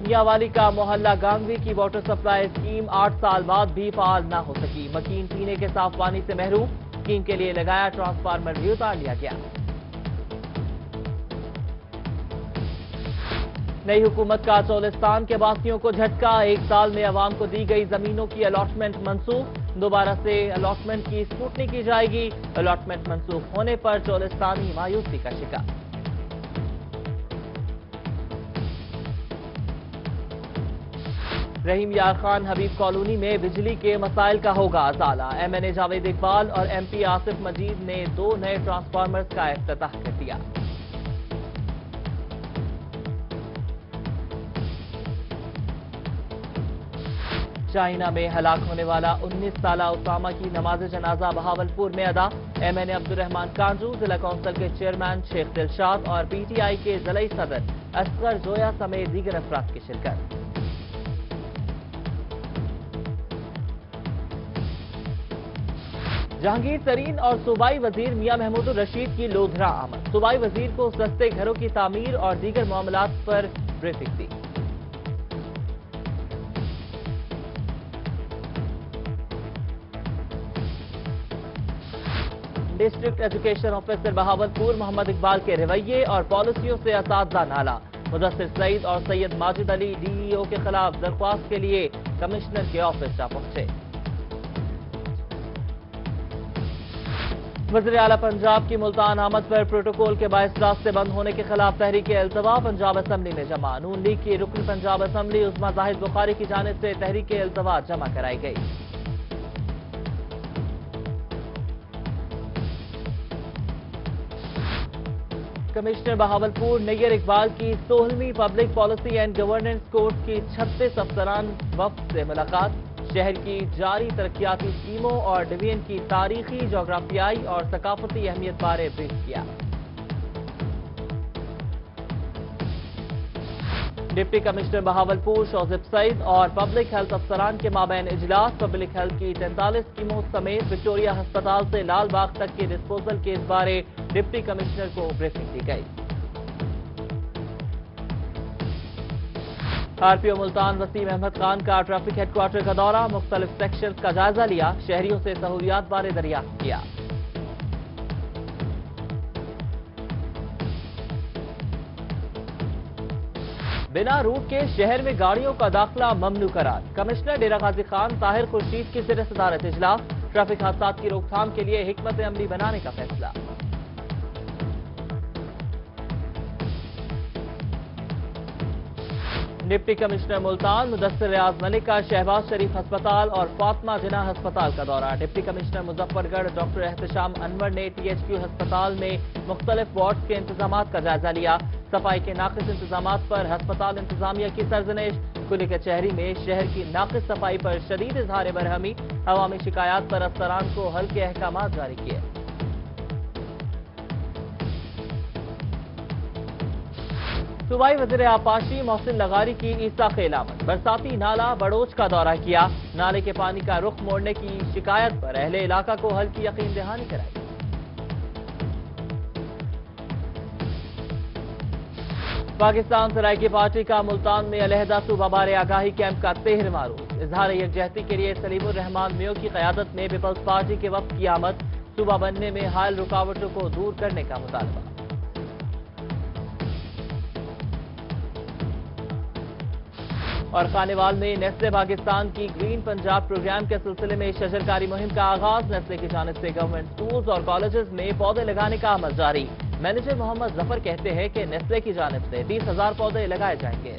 میاں والی کا محلہ گانگوی کی واٹر سپلائی اسکیم 8 سال بعد بھی فعال نہ ہو سکی. مکین پینے کے صاف پانی سے محروم. اسکیم کے لیے لگایا ٹرانسفارمر بھی اتار لیا گیا. نئی حکومت کا چولستان کے باسیوں کو جھٹکا. 1 سال میں عوام کو دی گئی زمینوں کی الاٹمنٹ منسوخ. دوبارہ سے الاٹمنٹ کی اسکروٹنی کی جائے گی. الاٹمنٹ منسوخ ہونے پر چولستانی مایوسی کا شکار. رحیم یار خان حبیب کالونی میں بجلی کے مسائل کا ہوگا ازالہ. ایم این اے جاوید اقبال اور ایم پی آصف مجید نے 2 نئے ٹرانسفارمرز کا افتتاح کر دیا. چائنا میں ہلاک ہونے والا 19 سالہ اسامہ کی نماز جنازہ بہاولپور میں ادا. ایم این اے عبدالرحمان کانجو، ضلع کونسل کے چیئرمین شیخ دلشاد اور پی ٹی آئی کے ضلعی صدر اصغر جویا سمیت دیگر افراد کی شرکت. جہانگیر ترین اور صوبائی وزیر میاں محمود الرشید کی لودھرا آمد. صوبائی وزیر کو سستے گھروں کی تعمیر اور دیگر معاملات پر بریفنگ دی. ڈسٹرکٹ ایجوکیشن آفیسر بہاولپور محمد اقبال کے رویے اور پالیسیوں سے اساتذہ نالا. مدثر سعید اور سید ماجد علی ڈی ای او کے خلاف درخواست کے لیے کمشنر کے آفس جا پہنچے. وزیر اعلیٰ پنجاب کی ملتان آمد پر پروٹوکول کے باعث راستے بند ہونے کے خلاف تحریک التوا پنجاب اسمبلی میں جمع. نون لیگ کی رکن پنجاب اسمبلی عظما زاہد بخاری کی جانب سے تحریک التوا جمع کرائی گئی. کمشنر بہاولپور نیئر اقبال کی 16ویں public policy and governance course کی 36 افسران وفد سے ملاقات. شہر کی جاری ترقیاتی اسکیموں اور ڈویژن کی تاریخی، جغرافیائی اور ثقافتی اہمیت بارے بریف کیا. ڈپٹی کمشنر بہاولپور شوزب سعید اور پبلک ہیلتھ افسران کے مابین اجلاس. پبلک ہیلتھ کی 43 اسکیموں سمیت وکٹوریہ ہسپتال سے لال باغ تک کے ڈسپوزل کیس بارے ڈپٹی کمشنر کو بریفنگ دی گئی. آر پی او ملتان وسیم احمد خان کا ٹریفک ہیڈ کوارٹر کا دورہ. مختلف سیکشنز کا جائزہ لیا. شہریوں سے سہولیات بارے دریافت کیا. بنا روٹ کے شہر میں گاڑیوں کا داخلہ ممنوع قرار. کمشنر ڈیرہ غازی خان طاہر خورشید کی زیر صدارت اجلاس. ٹریفک حادثات کی روک تھام کے لیے حکمت عملی بنانے کا فیصلہ. ڈپٹی کمشنر ملتان مدثر ریاض ملک کا شہباز شریف ہسپتال اور فاطمہ جناح ہسپتال کا دورہ. ڈپٹی کمشنر مظفر گڑھ ڈاکٹر احتشام انور نے ٹی ایچ کیو ہسپتال میں مختلف وارڈز کے انتظامات کا جائزہ لیا. صفائی کے ناقص انتظامات پر ہسپتال انتظامیہ کی سرزنش. کلی کچہری میں شہر کی ناقص صفائی پر شدید اظہار برہمی. عوامی شکایات پر افسران کو ہلکے احکامات جاری کیے. صوبائی وزیر آبپاشی محسن لغاری کی عیسیٰ خیل آمد. برساتی نالہ بڑوچ کا دورہ کیا. نالے کے پانی کا رخ موڑنے کی شکایت پر اہل علاقہ کو حل کی یقین دہانی کرائی. پاکستان سرائیکی پارٹی کا ملتان میں علیحدہ صوبہ بارے آگاہی کیمپ کا 13واں معروف. اظہار یکجہتی کے لیے سلیم الرحمان میو کی قیادت میں پیپلز پارٹی کے وفد کی آمد. صوبہ بننے میں حائل رکاوٹوں کو دور کرنے کا مطالبہ. اور خانیوال میں نیسلے پاکستان کی گرین پنجاب پروگرام کے سلسلے میں شجرکاری مہم کا آغاز. نیسلے کی جانب سے گورنمنٹ سکولز اور کالجز میں پودے لگانے کا عمل جاری. مینیجر محمد ظفر کہتے ہیں کہ نیسلے کی جانب سے 20,000 پودے لگائے جائیں گے.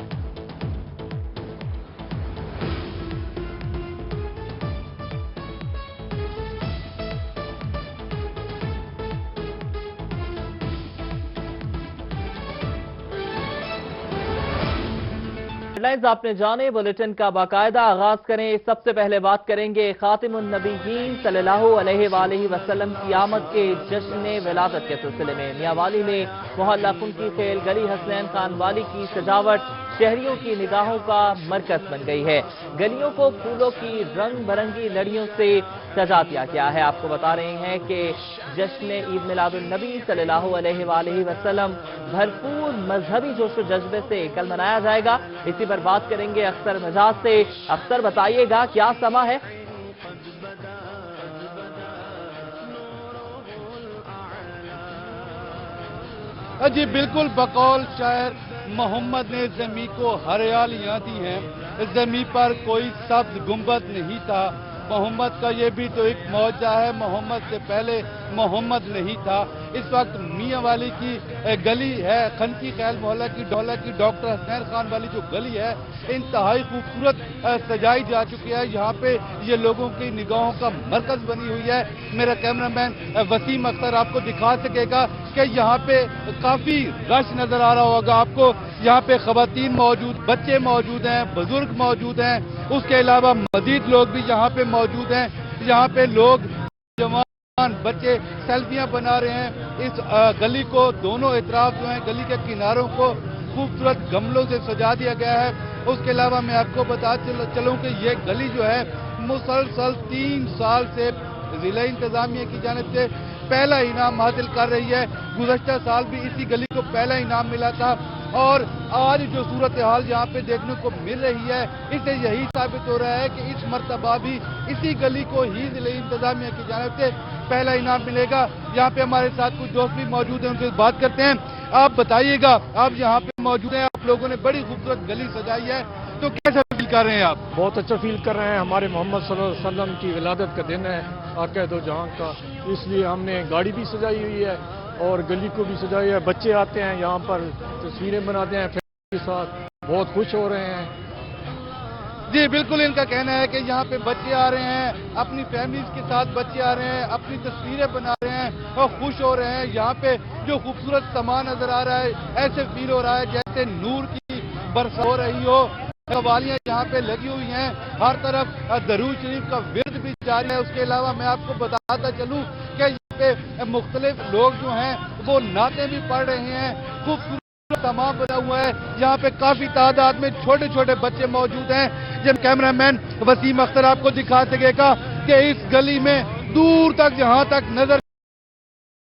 ہیڈ لائنز آپ نے جانے. بلیٹن کا باقاعدہ آغاز کریں. سب سے پہلے بات کریں گے خاتم النبیین صلی اللہ علیہ وآلہ وسلم کی آمد کے جشن ولادت کے سلسلے میں. میاں والی میں محلہ کنکی خیل گلی حسنین خان والی کی سجاوٹ شہریوں کی نگاہوں کا مرکز بن گئی ہے۔ گلیوں کو پھولوں کی رنگ برنگی لڑیوں سے سجا دیا گیا ہے۔ آپ کو بتا رہے ہیں کہ جشن عید میلاد النبی صلی اللہ علیہ وآلہ وسلم بھرپور مذہبی جوش و جذبے سے کل منایا جائے گا۔ اسی پر بات کریں گے اختر مجاز سے۔ اختر بتائیے گا کیا سما ہے؟ جی بالکل، بقول شاعر محمد نے زمین کو ہریالیاں دی ہیں، زمین پر کوئی سبز گنبد نہیں تھا۔ محمد کا یہ بھی تو ایک معجزہ ہے، محمد سے پہلے محمد نہیں تھا۔ اس وقت میاں والی کی گلی ہے، کنکی خیل محلہ کی ڈولہ کی ڈاکٹر حسنین خان والی جو گلی ہے، انتہائی خوبصورت سجائی جا چکی ہے۔ یہاں پہ یہ لوگوں کی نگاہوں کا مرکز بنی ہوئی ہے۔ میرا کیمرہ مین وسیم اختر آپ کو دکھا سکے گا کہ یہاں پہ کافی رش نظر آ رہا ہوگا آپ کو۔ یہاں پہ خواتین موجود، بچے موجود ہیں، بزرگ موجود ہیں، اس کے علاوہ مزید لوگ بھی یہاں پہ موجود ہیں۔ یہاں پہ لوگ، جوان، بچے سیلفیاں بنا رہے ہیں۔ اس گلی کو دونوں اطراف جو ہیں گلی کے کناروں کو خوبصورت گملوں سے سجا دیا گیا ہے۔ اس کے علاوہ میں آپ کو بتا چلوں کہ یہ گلی جو ہے مسلسل 3 سال سے ضلع انتظامیہ کی جانب سے پہلا انعام حاصل کر رہی ہے۔ گزشتہ سال بھی اسی گلی کو پہلا انعام ملا تھا، اور آج جو صورتحال یہاں پہ دیکھنے کو مل رہی ہے، اس سے یہی ثابت ہو رہا ہے کہ اس مرتبہ بھی اسی گلی کو ہی ضلع انتظامیہ کی جانب سے پہلا انعام ملے گا۔ یہاں پہ ہمارے ساتھ کچھ دوست بھی موجود ہیں، ان سے بات کرتے ہیں۔ آپ بتائیے گا، آپ یہاں پہ موجود ہیں، آپ لوگوں نے بڑی خوبصورت گلی سجائی ہے، تو کیسا فیل کر رہے ہیں آپ؟ بہت اچھا فیل کر رہے ہیں۔ ہمارے محمد صلی اللہ علیہ وسلم کی ولادت کا دن ہے، آقا دو جہاں کا، اس لیے ہم نے گاڑی بھی سجائی ہوئی ہے اور گلی کو بھی سجائی ہے۔ بچے آتے ہیں یہاں پر، تصویریں بناتے ہیں فیملی کے ساتھ، بہت خوش ہو رہے ہیں۔ جی بالکل، ان کا کہنا ہے کہ یہاں پہ بچے آ رہے ہیں، اپنی فیملیز کے ساتھ بچے آ رہے ہیں، اپنی تصویریں بنا رہے ہیں اور خوش ہو رہے ہیں۔ یہاں پہ جو خوبصورت سامان نظر آ رہا ہے، ایسے فیل ہو رہا ہے جیسے نور کی برسات ہو رہی ہو۔ قوالیاں یہاں پہ لگی ہوئی ہیں، ہر طرف درود شریف کا ورد بھی جاری ہے۔ اس کے علاوہ میں آپ کو بتاتا چلوں کہ یہاں پہ مختلف لوگ جو ہیں وہ نعتیں بھی پڑھ رہے ہیں۔ خوبصورت تمام بنا ہوا ہے، یہاں پہ کافی تعداد میں چھوٹے چھوٹے بچے موجود ہیں۔ جب کیمرہ مین وسیم اختر آپ کو دکھا سکے گا کہ اس گلی میں دور تک جہاں تک نظر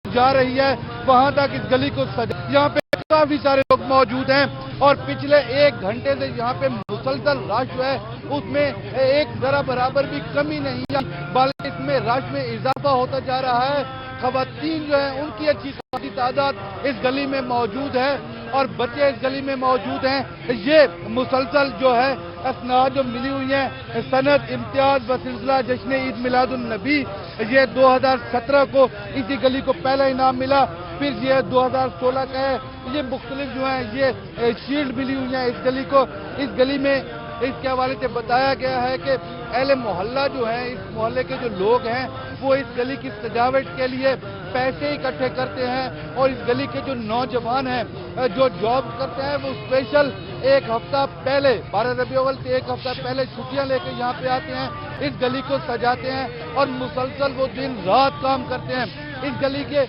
جا رہی ہے وہاں تک اس گلی کو سجا، یہاں پہ کافی سارے لوگ موجود ہیں، اور پچھلے 1 گھنٹے سے یہاں پہ مسلسل رش جو ہے اس میں ایک ذرا برابر بھی کمی نہیں ہے، بلکہ اس میں رش میں اضافہ ہوتا جا رہا ہے۔ خواتین جو ہیں ان کی اچھی خاصی تعداد اس گلی میں موجود ہے، اور بچے اس گلی میں موجود ہیں۔ یہ مسلسل جو ہے اسناد جو ملی ہوئی ہیں، سند امتیاز بسلسلہ جشن عید میلاد النبی، یہ 2017 کو اسی گلی کو پہلا انعام ملا، پھر یہ 2016 کا ہے۔ یہ مختلف جو ہیں یہ شیلڈ ملی ہوئی ہیں اس گلی کو۔ اس گلی میں اس کے حوالے سے بتایا گیا ہے کہ اہل محلہ جو ہیں، اس محلے کے جو لوگ ہیں، وہ اس گلی کی سجاوٹ کے لیے پیسے اکٹھے کرتے ہیں، اور اس گلی کے جو نوجوان ہیں جو جاب کرتے ہیں وہ اسپیشل 1 ہفتہ پہلے 12 ربیع الاول سے 1 ہفتہ پہلے چھٹیاں لے کے یہاں پہ آتے ہیں، اس گلی کو سجاتے ہیں، اور مسلسل وہ دن رات کام کرتے ہیں۔ اس گلی کے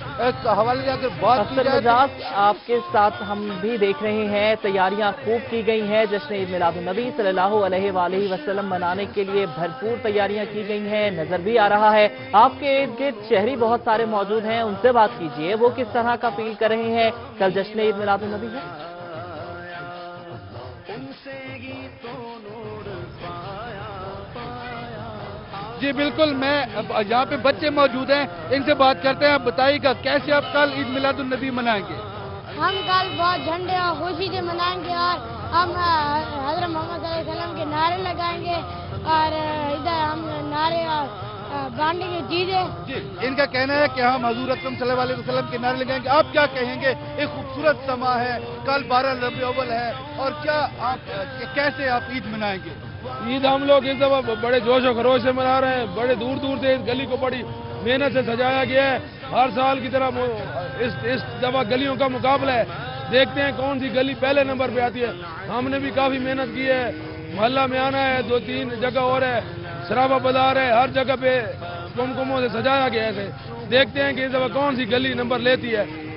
حوالے سے اگر بات کی جائے، مجاز آپ کے ساتھ ہم بھی دیکھ رہے ہیں، تیاریاں خوب کی گئی ہیں جشن عید میلاد النبی صلی اللہ علیہ وآلہ وسلم منانے کے لیے بھرپور تیاریاں کی گئی ہیں، نظر بھی آ رہا ہے۔ آپ کے ارد گرد شہری بہت سارے موجود ہیں، ان سے بات کیجئے، وہ کس طرح کا فیل کر رہے ہیں؟ کل جشن عید میلاد النبی ہے۔ جی بالکل، میں یہاں پہ بچے موجود ہیں، ان سے بات کرتے ہیں۔ آپ بتائیے گا کیسے آپ کل عید میلاد النبی منائیں گے؟ ہم کل بہت جھنڈے اور خوشی سے منائیں گے، اور ہم حضرت محمد صلی اللہ علیہ وسلم کے نعرے لگائیں گے، اور ادھر ہم نعرے اور بانٹیں گے چیزیں۔ جی، ان کا کہنا ہے کہ ہم حضور اکرم صلی اللہ علیہ وسلم کے نعرے لگائیں گے۔ آپ کیا کہیں گے؟ ایک خوبصورت سما ہے، کل 12 ربیع الاول ہے، اور کیا آپ کیسے آپ عید منائیں گے؟ عید ہم لوگ اس دفعہ بڑے جوش و خروش سے منا رہے ہیں، بڑے دور دور سے اس گلی کو بڑی محنت سے سجایا گیا ہے۔ ہر سال کی طرح اس دفعہ گلیوں کا مقابلہ ہے، دیکھتے ہیں کون سی گلی پہلے نمبر پہ آتی ہے۔ ہم نے بھی کافی محنت کی ہے، محلہ میں آنا ہے، 2-3 جگہ اور ہے، سرابہ بازار ہے، ہر جگہ پہ کمکموں سے سجایا گیا ہے۔ دیکھتے ہیں کہ اس دفعہ کون سی گلی نمبر لیتی ہے۔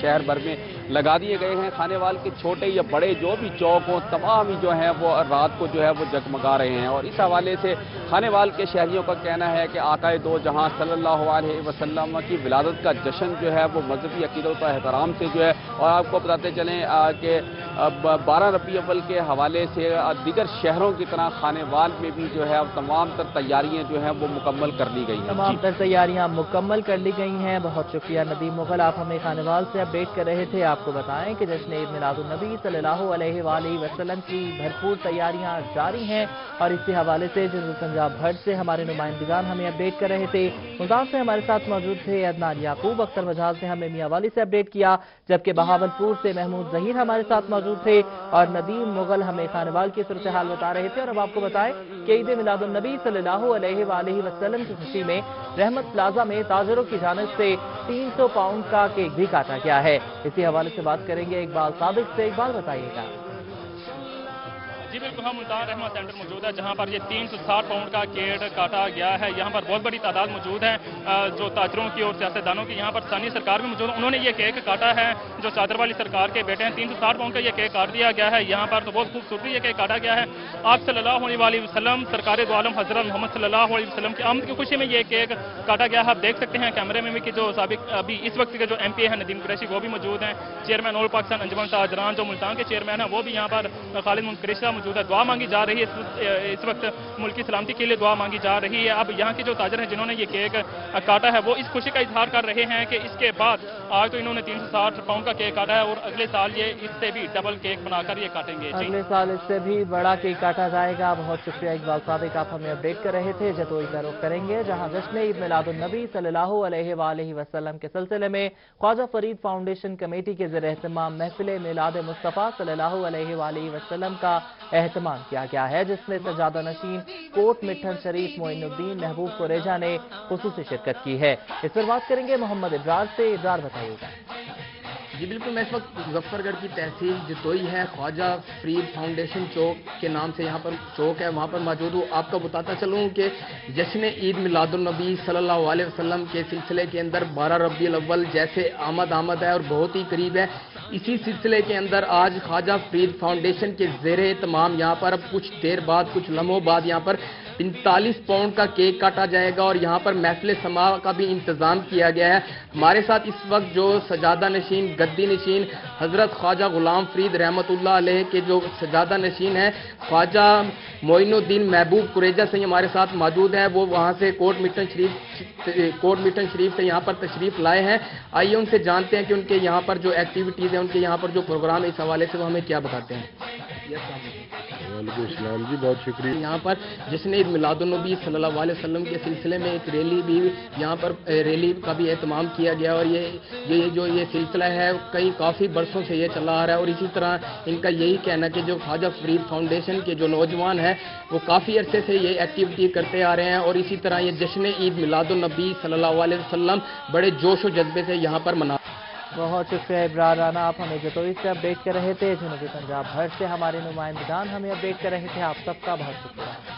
شہر بھر میں لگا دیے گئے ہیں۔ خانے وال کے چھوٹے یا بڑے جو بھی چوک ہوں تمام ہی جو ہیں وہ رات کو جو ہے وہ جگمگا رہے ہیں، اور اس حوالے سے خانے وال کے شہریوں کا کہنا ہے کہ آقائے دو جہاں صلی اللہ علیہ وسلم کی ولادت کا جشن جو ہے وہ مذہبی عقیدت و احترام سے جو ہے، اور آپ کو بتاتے چلیں کہ 12 ربیع اول کے حوالے سے دیگر شہروں کی طرح خانے وال میں بھی جو ہے تمام تر تیاریاں جو ہیں وہ مکمل کر لی گئی ہیں۔ تمام تر تیاریاں مکمل کر لی گئی ہیں۔ بہت شکریہ ندیم مغل، آپ ہمیں خانے وال سے اپڈیٹ کر رہے تھے۔ آپ کو بتائیں کہ جشن عید میلاد النبی صلی اللہ علیہ وآلہ وسلم کی بھرپور تیاریاں جاری ہیں، اور اسی حوالے سے جنوبی پنجاب بھر سے ہمارے نمائندگان ہمیں اپڈیٹ کر رہے تھے۔ ملتان سے ہمارے ساتھ موجود تھے عدنان یعقوب، اختر بجاج نے ہمیں میاں والی سے اپڈیٹ کیا، جبکہ بہاولپور سے محمود ظہیر ہمارے ساتھ موجود تھے، اور ندیم مغل ہمیں خانے وال کی صورتحال بتا رہے تھے۔ اور اب آپ کو بتائیں کہ عید میلاد النبی صلی اللہ علیہ وآلہ وسلم کی خوشی میں رحمت پلازا میں تاجروں کی جانب سے 300 پاؤنڈ کا کیک بھی کاٹا گیا ہے۔ اسی حوالے سے بات کریں گے اقبال صادق سے۔ اقبال بتائیے گا۔ جی بالکل، ہم ملتان رحمت سینٹر موجود ہے جہاں پر یہ 360 پاؤنڈ کا کیک کاٹا گیا ہے۔ یہاں پر بہت بڑی تعداد موجود ہے جو تاجروں کی اور سیاستدانوں کی۔ یہاں پر ثانی سرکار بھی موجود ہے، انہوں نے یہ کیک کاٹا ہے جو چادر والی سرکار کے بیٹے ہیں۔ 360 پاؤنڈ کا یہ کیک کاٹ دیا گیا ہے یہاں پر، تو بہت خوبصورتی یہ کیک کاٹا گیا ہے۔ آپ صلی اللہ علیہ وسلم سرکار دو عالم حضرت محمد صلی اللہ علیہ وسلم کی آمد کی خوشی میں یہ کیک کاٹا گیا ہے۔ آپ دیکھ سکتے ہیں کیمرے میں بھی کہ جو سابق ابھی اس وقت کے جو ایم پی ہیں ندیم قریشی وہ بھی موجود ہیں، چیئرمین آل پاکستان انجمن تاجران جو ملتان کے چیئرمین ہیں وہ بھی یہاں پر خالد منقریشی موجود ہے۔ دعا مانگی جا رہی ہے اس وقت ملک کی سلامتی کے لیے دعا مانگی جا رہی ہے۔ اب یہاں کے جو تاجر ہیں جنہوں نے یہ کیک کاٹا ہے وہ اس خوشی کا اظہار کر رہے ہیں کہ اس کے بعد آج تو انہوں نے 360 پاؤنڈ کا کیک کاٹا ہے اور اگلے سال یہ اس سے بھی ڈبل کیک بنا کر یہ کاٹیں گے۔ اگلے سال اس سے بھی بڑا کیک کاٹا جائے گا۔ بہت شکریہ اقبال صادق، آپ ہمیں اپڈیٹ کر رہے تھے۔ جتوئی کا رخ کریں گے جہاں جشن عید میلاد النبی صلی اللہ علیہ وآلہ وسلم کے سلسلے میں خواجہ فرید فاؤنڈیشن کمیٹی کے زیر اہتمام محفل میلاد مصطفیٰ صلی اللہ علیہ وآلہ وسلم کا اہتمام کیا گیا ہے، جس میں سجادہ نشین کوٹ مٹھن شریف معین الدین محبوب قریجہ نے خصوصی شرکت کی ہے۔ اس پر بات کریں گے محمد ابرار سے۔ ابرار بتائیے گا۔ جی بالکل، میں اس وقت مظفر گڑھ کی تحصیل جتوئی ہے، خواجہ فرید فاؤنڈیشن چوک کے نام سے یہاں پر چوک ہے، وہاں پر موجود ہوں۔ آپ کو بتاتا چلوں کہ جشن عید میلاد النبی صلی اللہ علیہ وسلم کے سلسلے کے اندر 12 ربیع الاول جیسے آمد ہے اور بہت ہی قریب ہے، اسی سلسلے کے اندر آج خواجہ فرید فاؤنڈیشن کے زیر اہتمام یہاں پر اب کچھ دیر بعد کچھ لمحوں بعد یہاں پر 45 پاؤنڈ کا کیک کاٹا جائے گا، اور یہاں پر محفل سماع کا بھی انتظام کیا گیا ہے۔ ہمارے ساتھ اس وقت جو سجادہ نشین گدی نشین حضرت خواجہ غلام فرید رحمت اللہ علیہ کے جو سجادہ نشین ہیں خواجہ معین الدین محبوب قریجہ سے ہمارے ساتھ موجود ہیں، وہ وہاں سے کوٹ مٹن شریف سے یہاں پر تشریف لائے ہیں۔ آئیے ان سے جانتے ہیں کہ ان کے یہاں پر جو ایکٹیویٹیز ہیں، ان کے یہاں پر جو پروگرام ہے، اس حوالے سے وہ ہمیں کیا بتاتے ہیں۔ وعلیکم السلام جی، بہت شکریہ۔ یہاں پر جشن عید میلاد النبی صلی اللہ علیہ وسلم کے سلسلے میں ایک ریلی بھی یہاں پر ریلی کا بھی اہتمام کیا گیا، اور یہ سلسلہ ہے کافی برسوں سے یہ چلا آ رہا ہے، اور اسی طرح ان کا یہی کہنا ہے کہ جو خواجہ فرید فاؤنڈیشن کے جو نوجوان ہیں وہ کافی عرصے سے یہ ایکٹیویٹی کرتے آ رہے ہیں، اور اسی طرح یہ جشن عید میلاد النبی صلی اللہ علیہ وسلم بڑے جوش و جذبے سے یہاں پر منا۔ بہت شکریہ ابرار رانا، آپ ہمیں جتوئی سے اپڈیٹ کر رہے تھے۔ جنوبی پنجاب بھر سے ہمارے نمائندگان ہمیں اپڈیٹ کر رہے تھے۔ آپ سب کا بہت شکریہ۔